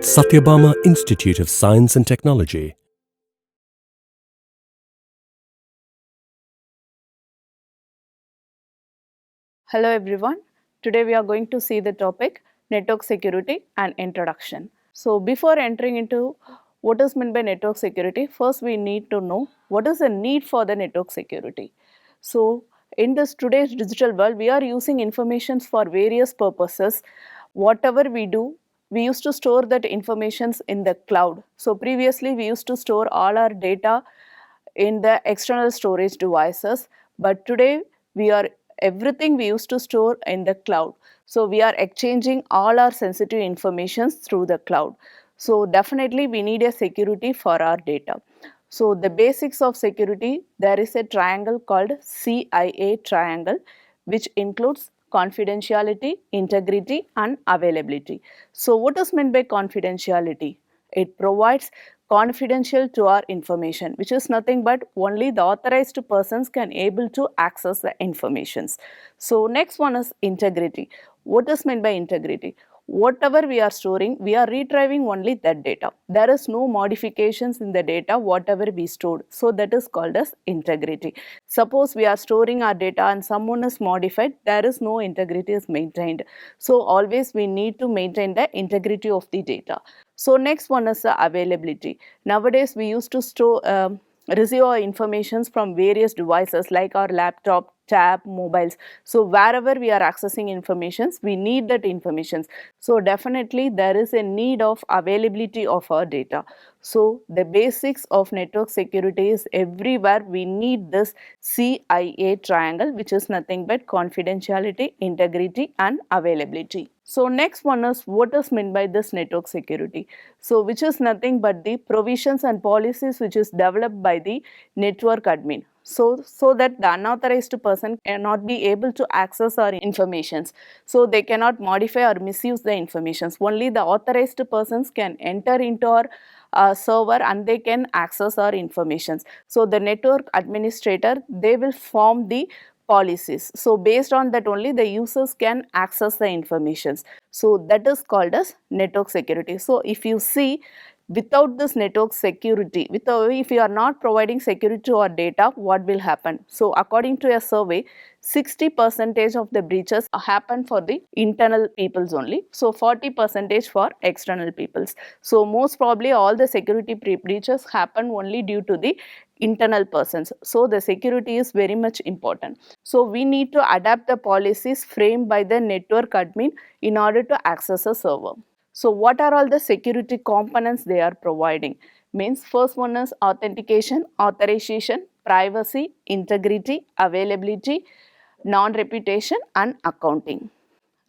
Sathyabama Institute of Science and Technology. Hello everyone. Today we are going to see the topic network security and introduction. So before entering into what is meant by network security, first we need to know what is the need for the network security. So in this today's digital world, we are using informations for various purposes. Whatever we do, we used to store that informations in the cloud. So previously we used to store all our data in the external storage devices, but today we are everything we used to store in the cloud. So we are exchanging all our sensitive informations through the cloud. So definitely we need a security for our data. So the basics of security, there is a triangle called CIA triangle, which includes confidentiality, integrity and availability. So what is meant by confidentiality? It provides confidential to our information, which is nothing but only the authorized persons can able to access the informations. So next one is integrity. What is meant by integrity? Whatever we are storing, we are retrieving only that data. There is no modifications in the data whatever we stored. So that is called as integrity. Suppose we are storing our data and someone is modified, there is no integrity is maintained. So always we need to maintain the integrity of the data. So next one is the availability. Nowadays we used to store receive our informations from various devices like our laptop, tab, mobiles. So wherever we are accessing informations, we need that informations. So definitely there is a need of availability of our data. So the basics of network security is everywhere we need this CIA triangle, which is nothing but confidentiality, integrity and availability. So next one is what is meant by this network security. So which is nothing but the provisions and policies which is developed by the network admin. So that the unauthorized person cannot be able to access our informations. So they cannot modify or misuse the informations. Only the authorized persons can enter into our server and they can access our informations. So the network administrator, they will form the policies. So based on that only the users can access the informations. So that is called as network security. So if you see, without this network security, if you are not providing security to our data, what will happen? So according to a survey, 60% of the breaches happen for the internal peoples only. So 40% for external peoples. So most probably all the security breaches happen only due to the internal persons. So the security is very much important. So we need to adapt the policies framed by the network admin in order to access a server. So what are all the security components they are providing? Means first one is authentication, authorization, privacy, integrity, availability, non-reputation and accounting.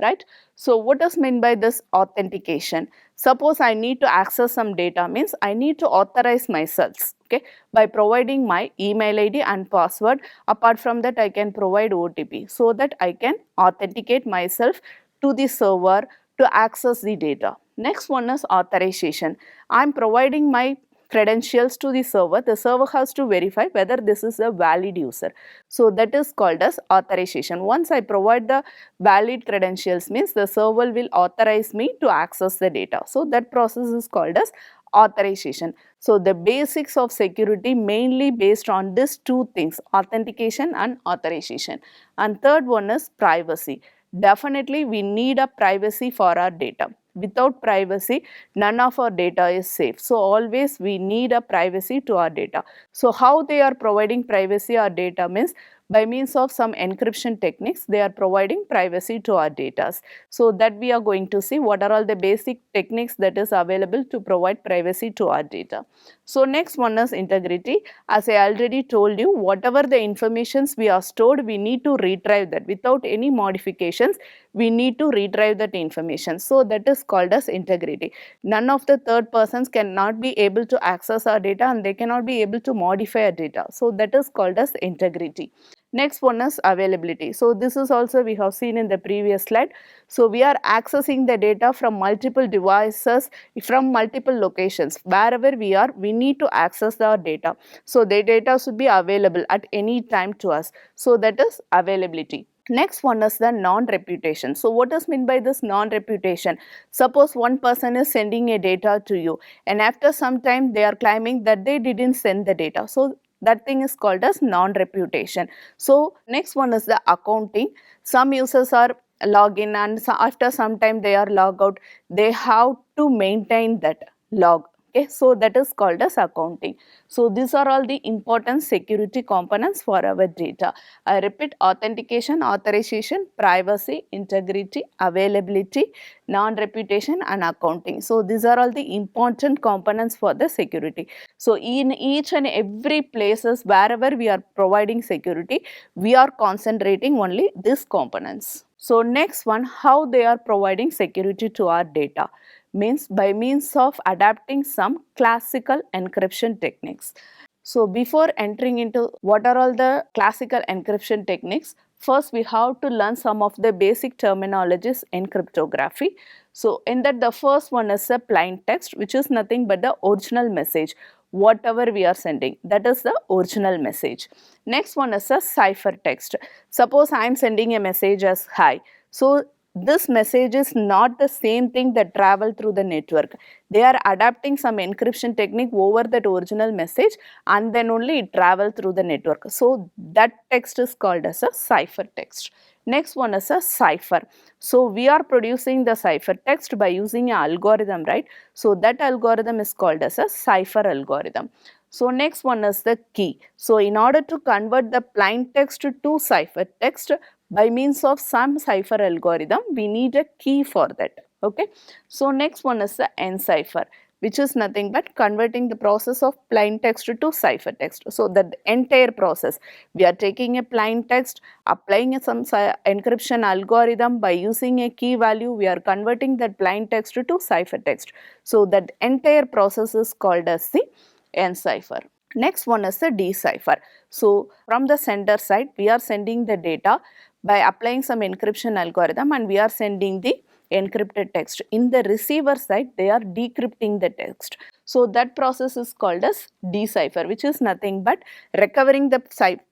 Right? So what is meant by this authentication? Suppose I need to access some data, means I need to authorize myself, okay, by providing my email ID and password. Apart from that, I can provide OTP so that I can authenticate myself to the server to access the data. Next one is authorization. I am providing my credentials to the server has to verify whether this is a valid user. So that is called as authorization. Once I provide the valid credentials, means the server will authorize me to access the data. So that process is called as authorization. So the basics of security mainly based on these two things, authentication and authorization. And third one is privacy. Definitely we need a privacy for our data. Without privacy, none of our data is safe. So always we need a privacy to our data. So how they are providing privacy our data means by means of some encryption techniques, they are providing privacy to our data. So that we are going to see what are all the basic techniques that is available to provide privacy to our data. So next one is integrity. As I already told you, whatever the informations we are stored, we need to retrieve that. Without any modifications, we need to retrieve that information. So that is called as integrity. None of the third persons cannot be able to access our data and they cannot be able to modify our data. So that is called as integrity. Next one is availability. So this is also we have seen in the previous slide. So we are accessing the data from multiple devices, from multiple locations. Wherever we are, we need to access our data. So the data should be available at any time to us. So that is availability. Next one is the non-reputation. So what is meant by this non-reputation? Suppose one person is sending a data to you and after some time they are claiming that they didn't send the data. So that thing is called as non-reputation. So next one is the accounting. Some users are log in and after some time they are log out. They have to maintain that log. Okay, so that is called as accounting. So these are all the important security components for our data. I repeat: authentication, authorization, privacy, integrity, availability, non-reputation and accounting. So these are all the important components for the security. So in each and every places wherever we are providing security, we are concentrating only these components. So next one, how they are providing security to our data, means by means of adapting some classical encryption techniques. So before entering into what are all the classical encryption techniques, first we have to learn some of the basic terminologies in cryptography. So in that, the first one is a plain text, which is nothing but the original message. Whatever we are sending, that is the original message. Next one is a cipher text. Suppose I am sending a message as hi. So this message is not the same thing that travel through the network. They are adapting some encryption technique over that original message and then only it travel through the network. So that text is called as a cipher text. Next one is a cipher. So we are producing the cipher text by using an algorithm, right? So that algorithm is called as a cipher algorithm. So next one is the key. So in order to convert the plain text to cipher text by means of some cipher algorithm, we need a key for that. Okay. So next one is the encipher, which is nothing but converting the process of plain text to cipher text. So that entire process, we are taking a plain text, applying some encryption algorithm by using a key value, we are converting that plain text to cipher text. So that entire process is called as the encipher. Next one is the decipher. So from the sender side, we are sending the data by applying some encryption algorithm and we are sending the encrypted text. In the receiver side, they are decrypting the text. So that process is called as decipher, which is nothing but recovering the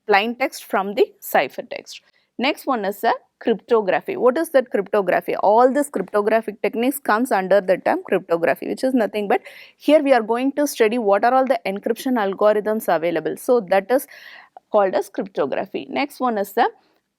plain text from the cipher text. Next one is the cryptography. What is that cryptography? All these cryptographic techniques comes under the term cryptography, which is nothing but here we are going to study what are all the encryption algorithms available. So that is called as cryptography. Next one is the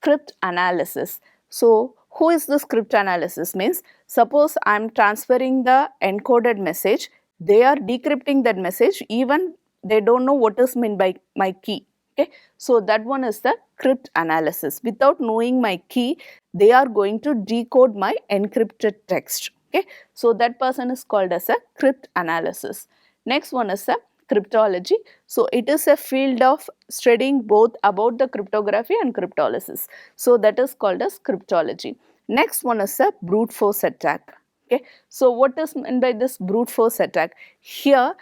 cryptanalysis. So who is this cryptanalysis? Means suppose I am transferring the encoded message, they are decrypting that message, even they don't know what is meant by my key. Okay, so that one is the cryptanalysis. Without knowing my key, they are going to decode my encrypted text. Okay, so that person is called as a cryptanalysis. Next one is a cryptology. So it is a field of studying both about the cryptography and cryptolysis. So that is called as cryptology. Next one is a brute force attack. Okay, so what is meant by this brute force attack? Here,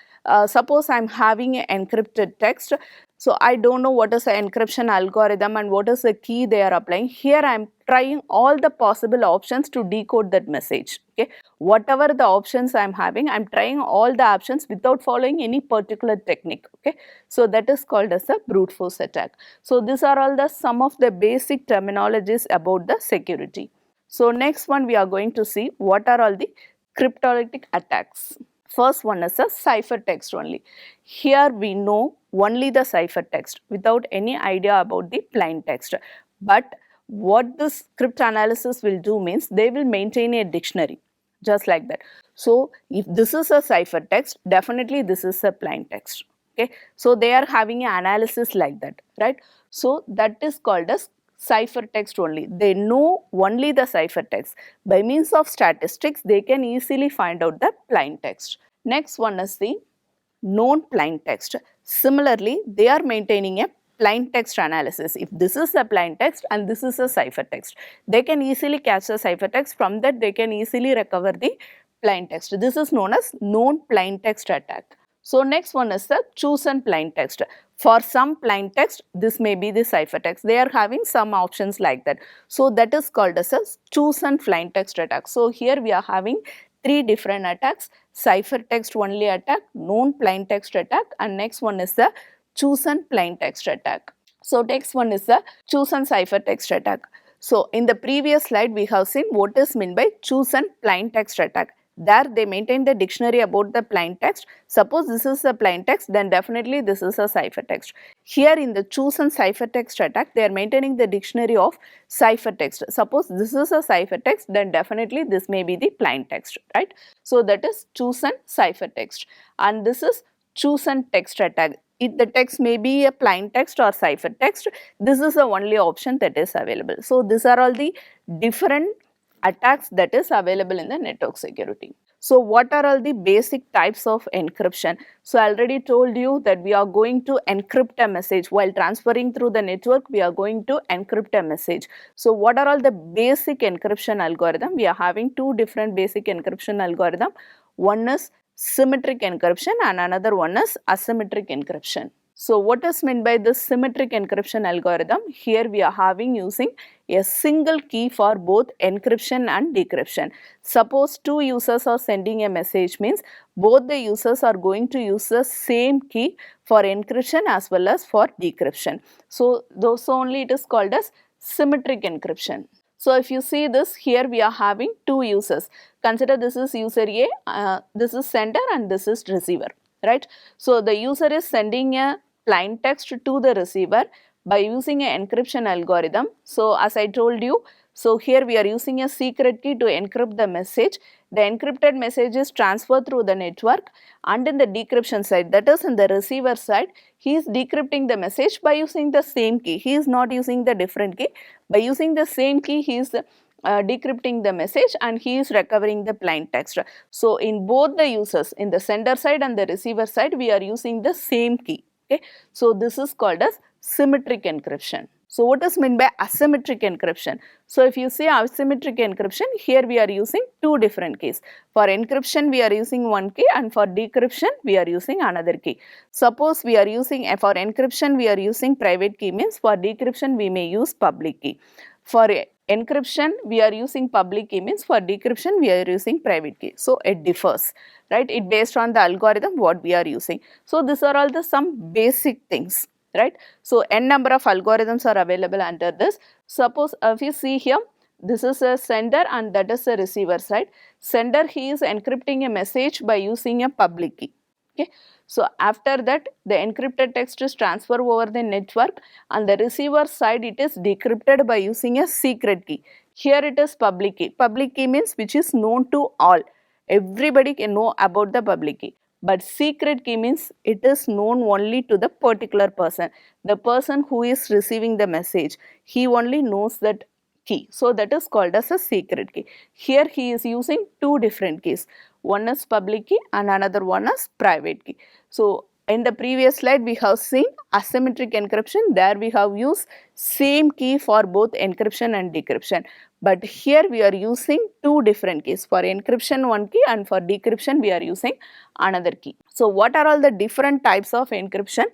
suppose I am having an encrypted text. So I don't know what is the encryption algorithm and what is the key they are applying. Here I am trying all the possible options to decode that message. Okay, whatever the options I am having, I am trying all the options without following any particular technique. Okay, so that is called as a brute force attack. So these are all the some of the basic terminologies about the security. So next one we are going to see what are all the cryptanalytic attacks. First one is a cipher text only. Here we know only the cipher text without any idea about the plain text. But what this cryptanalysis will do means they will maintain a dictionary just like that. So if this is a cipher text, definitely this is a plain text. Okay, so they are having an analysis like that, right? So that is called as cipher text only. They know only the cipher text. By means of statistics, they can easily find out the plain text. Next one is the known plain text. Similarly, they are maintaining a plain text analysis. If this is a plain text and this is a cipher text, they can easily catch the cipher text. From that, they can easily recover the plain text. This is known as known plain text attack. So next one is the chosen plain text. For some plain text, this may be the cipher text. They are having some options like that. So that is called as a chosen plain text attack. So here we are having three different attacks: cipher text only attack, known plain text attack, and next one is the chosen plain text attack. So next one is the chosen cipher text attack. So in the previous slide we have seen what is meant by chosen plain text attack. There they maintain the dictionary about the plain text. Suppose this is a plain text, then definitely this is a ciphertext. Here in the chosen ciphertext attack, they are maintaining the dictionary of ciphertext. Suppose this is a ciphertext, then definitely this may be the plain text, right? So that is chosen ciphertext, and this is chosen text attack. The text may be a plain text or ciphertext. This is the only option that is available. So these are all the different attacks that is available in the network security. So what are all the basic types of encryption? So I already told you that we are going to encrypt a message while transferring through the network. We are going to encrypt a message. So what are all the basic encryption algorithm? We are having two different basic encryption algorithm. One is symmetric encryption and another one is asymmetric encryption. So what is meant by this symmetric encryption algorithm? Here we are having using a single key for both encryption and decryption. Suppose two users are sending a message, means both the users are going to use the same key for encryption as well as for decryption. So those only it is called as symmetric encryption. So if you see this, here we are having two users. Consider this is user A, this is sender and this is receiver, right? So the user is sending a plain text to the receiver by using an encryption algorithm. So as I told you, so here we are using a secret key to encrypt the message. The encrypted message is transferred through the network, and in the decryption side, that is in the receiver side, he is decrypting the message by using the same key. He is not using the different key. By using the same key, he is decrypting the message and he is recovering the plain text. So in both the users, in the sender side and the receiver side, we are using the same key. Okay, so this is called as symmetric encryption. So what is meant by asymmetric encryption? So if you see asymmetric encryption, here we are using two different keys. For encryption we are using one key and for decryption we are using another key. Suppose we are using, for encryption we are using private key, means for decryption we may use public key. For encryption we are using public key, means for decryption we are using private key. So it differs, right? It based on the algorithm what we are using. So these are all the some basic things, right? So n number of algorithms are available under this. Suppose if you see here, this is a sender and that is a receiver side. Sender, he is encrypting a message by using a public key. Okay. So after that the encrypted text is transferred over the network, and the receiver side it is decrypted by using a secret key. Here it is public key. Public key means which is known to all. Everybody can know about the public key. But secret key means it is known only to the particular person. The person who is receiving the message, he only knows that key. So that is called as a secret key. Here he is using two different keys. One is public key and another one is private key. So in the previous slide we have seen asymmetric encryption. There we have used same key for both encryption and decryption. But here we are using two different keys. For encryption one key and for decryption we are using another key. So what are all the different types of encryption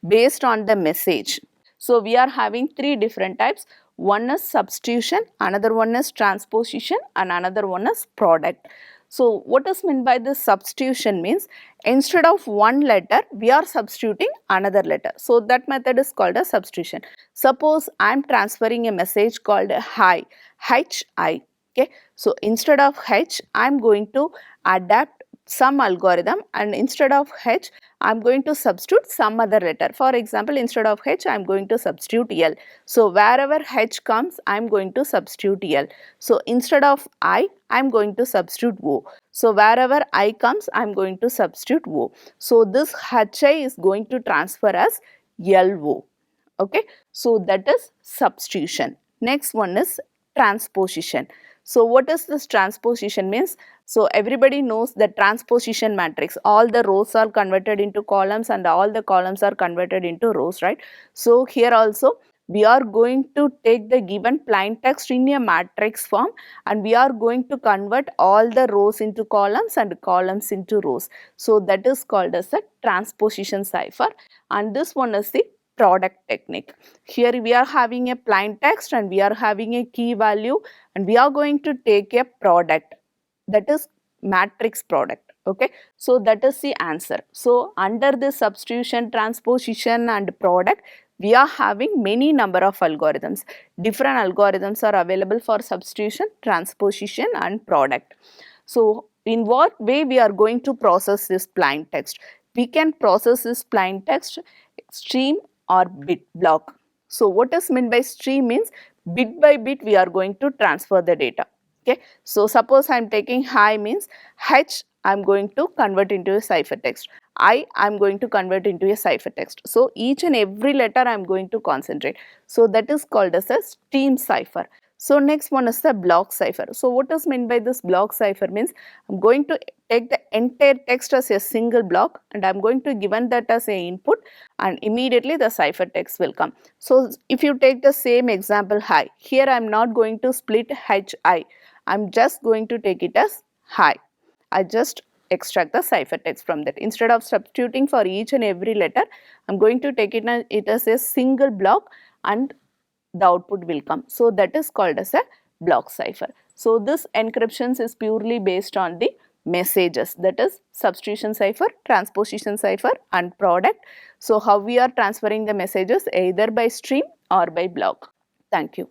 based on the message? So we are having three different types. One is substitution, another one is transposition and another one is product. So what is meant by this substitution means instead of one letter we are substituting another letter. So that method is called a substitution. Suppose I am transferring a message called hi, hi. Okay. So instead of h I am going to adapt some algorithm, and instead of h I am going to substitute some other letter. For example, instead of h I am going to substitute l. So wherever h comes I am going to substitute l. So instead of I am going to substitute o. So wherever I comes I am going to substitute o. So this hi is going to transfer as lo. Okay. So that is substitution. Next one is transposition. So what is this transposition means? So everybody knows the transposition matrix. All the rows are converted into columns and all the columns are converted into rows, right? So here also we are going to take the given plain text in a matrix form and we are going to convert all the rows into columns and columns into rows. So that is called as a transposition cipher, and this one is the product technique. Here we are having a plain text and we are having a key value and we are going to take a product, that is matrix product. Okay, so that is the answer. So under this substitution, transposition and product we are having many number of algorithms. Different algorithms are available for substitution, transposition and product. So in what way we are going to process this plain text? We can process this plain text stream or bit block. So what is meant by stream means bit by bit we are going to transfer the data. Okay. So suppose I am taking hi means H I am going to convert into a ciphertext. I am going to convert into a ciphertext. So each and every letter I am going to concentrate. So that is called as a stream cipher. So next one is the block cipher. So what is meant by this block cipher means I am going to take the entire text as a single block and I am going to given that as a input and immediately the ciphertext will come. So if you take the same example hi, here I am not going to split hi, I am just going to take it as hi. I just extract the ciphertext from that. Instead of substituting for each and every letter, I am going to take it as a single block and the output will come. So that is called as a block cipher. So this encryption is purely based on the messages, that is substitution cipher, transposition cipher and product. So how we are transferring the messages either by stream or by block. Thank you.